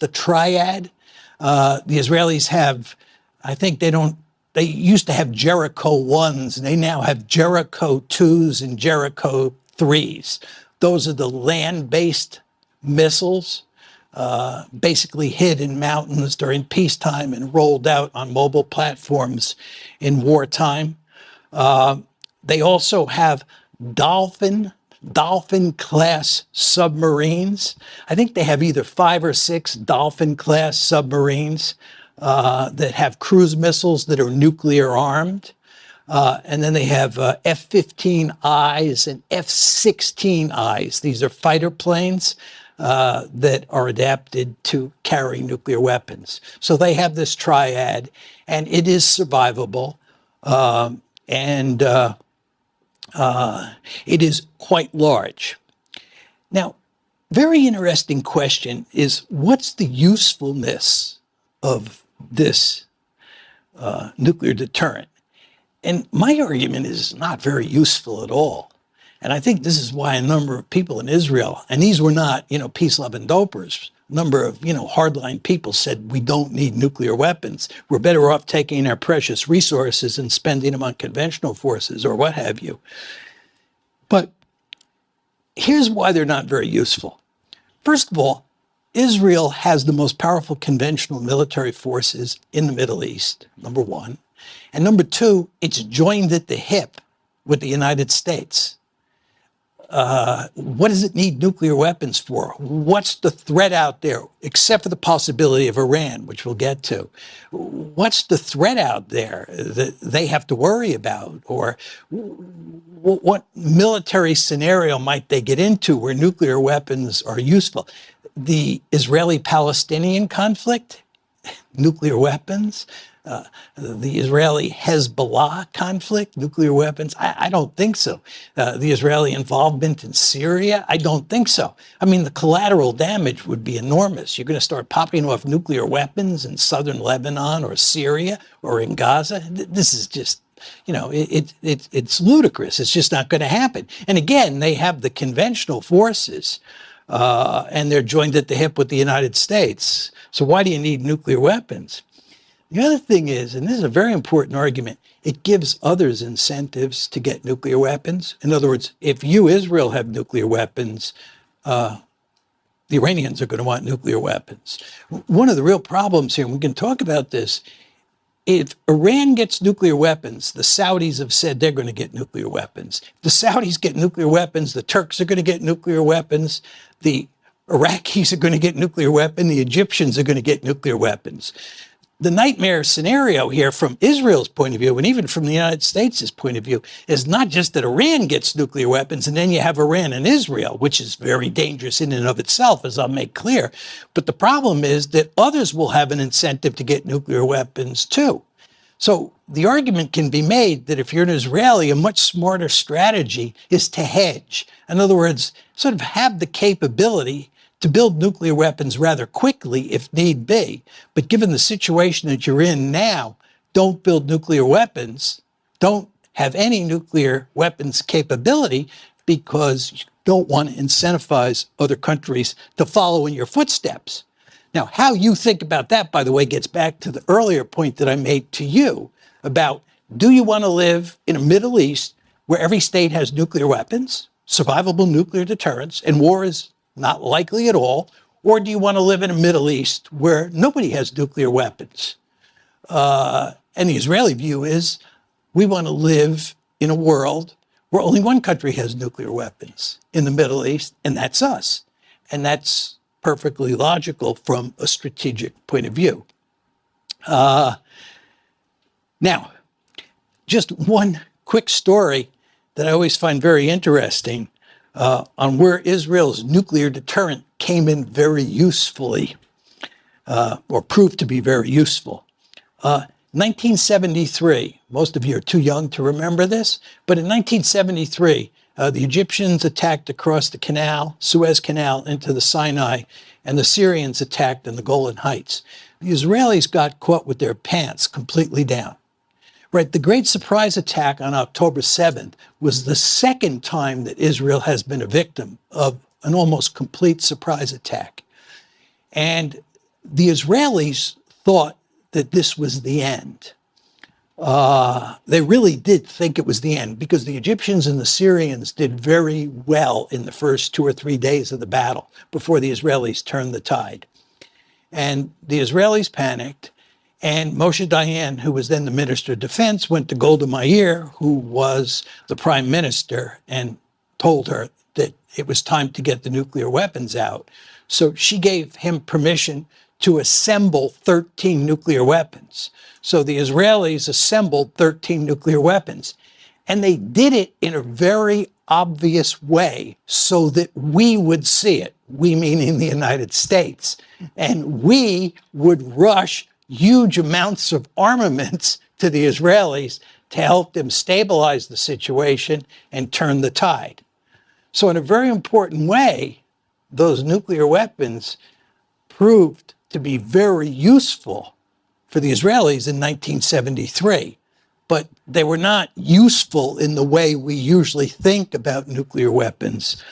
the triad. The Israelis have, I think they used to have Jericho 1s, and they now have Jericho 2s and Jericho 3s. Those are the land-based missiles, basically hid in mountains during peacetime and rolled out on mobile platforms in wartime. They also have Dolphin-class submarines. I think they have either 5 or 6 Dolphin-class submarines that have cruise missiles that are nuclear armed. And then they have F-15Is and F-16Is. These are fighter planes that are adapted to carry nuclear weapons. So they have this triad, and it is survivable. And it is quite large. Now, very interesting question is, what's the usefulness of this nuclear deterrent? And my argument is not very useful at all. And I think this is why a number of people in Israel, and these were not, peace-loving dopers, a number of, hardline people said, we don't need nuclear weapons. We're better off taking our precious resources and spending them on conventional forces or what have you. But here's why they're not very useful. First of all, Israel has the most powerful conventional military forces in the Middle East, number one. And number two, it's joined at the hip with the United States. What does it need nuclear weapons for? What's the threat out there, except for the possibility of Iran, which we'll get to? What's the threat out there that they have to worry about? Or what military scenario might they get into where nuclear weapons are useful? The Israeli-Palestinian conflict, nuclear weapons. The Israeli-Hezbollah conflict, nuclear weapons? I don't think so. The Israeli involvement in Syria? I don't think so. I mean, the collateral damage would be enormous. You're going to start popping off nuclear weapons in southern Lebanon or Syria or in Gaza. This is just, it's ludicrous. It's just not going to happen. And again, they have the conventional forces, and they're joined at the hip with the United States. So why do you need nuclear weapons? The other thing is, and this is a very important argument, it gives others incentives to get nuclear weapons. In other words, if you, Israel, have nuclear weapons, the Iranians are going to want nuclear weapons. One of the real problems here, and we can talk about this, if Iran gets nuclear weapons, the Saudis have said they're going to get nuclear weapons. If the Saudis get nuclear weapons, the Turks are going to get nuclear weapons, the Iraqis are going to get nuclear weapons, the Egyptians are going to get nuclear weapons. The nightmare scenario here from Israel's point of view, and even from the United States' point of view, is not just that Iran gets nuclear weapons and then you have Iran and Israel, which is very dangerous in and of itself, as I'll make clear. But the problem is that others will have an incentive to get nuclear weapons too. So the argument can be made that if you're an Israeli, a much smarter strategy is to hedge. In other words, sort of have the capability to build nuclear weapons rather quickly if need be. But given the situation that you're in now, don't build nuclear weapons, don't have any nuclear weapons capability, because you don't want to incentivize other countries to follow in your footsteps. Now, how you think about that, by the way, gets back to the earlier point that I made to you about, do you want to live in a Middle East where every state has nuclear weapons, survivable nuclear deterrence, and war is not likely at all? Or do you want to live in a Middle East where nobody has nuclear weapons? And the Israeli view is, we want to live in a world where only one country has nuclear weapons in the Middle East, and that's us. And that's perfectly logical from a strategic point of view. Now, just one quick story that I always find very interesting on where Israel's nuclear deterrent came in very usefully, or proved to be very useful. 1973, most of you are too young to remember this, but in 1973, the Egyptians attacked across the canal, Suez Canal, into the Sinai, and the Syrians attacked in the Golan Heights. The Israelis got caught with their pants completely down. Right, the Great Surprise Attack on October 7th was the second time that Israel has been a victim of an almost complete surprise attack. And The Israelis thought that this was the end. They really did think it was the end because the Egyptians and the Syrians did very well in the first 2 or 3 days of the battle before the Israelis turned the tide. And the Israelis panicked, and Moshe Dayan, who was then the Minister of Defense, went to Golda Meir, who was the Prime Minister, and told her that it was time to get the nuclear weapons out. So she gave him permission to assemble 13 nuclear weapons. So the Israelis assembled 13 nuclear weapons. And they did it in a very obvious way so that we would see it, we meaning the United States. And we would rush huge amounts of armaments to the Israelis to help them stabilize the situation and turn the tide. So in a very important way, those nuclear weapons proved to be very useful for the Israelis in 1973. But they were not useful in the way we usually think about nuclear weapons.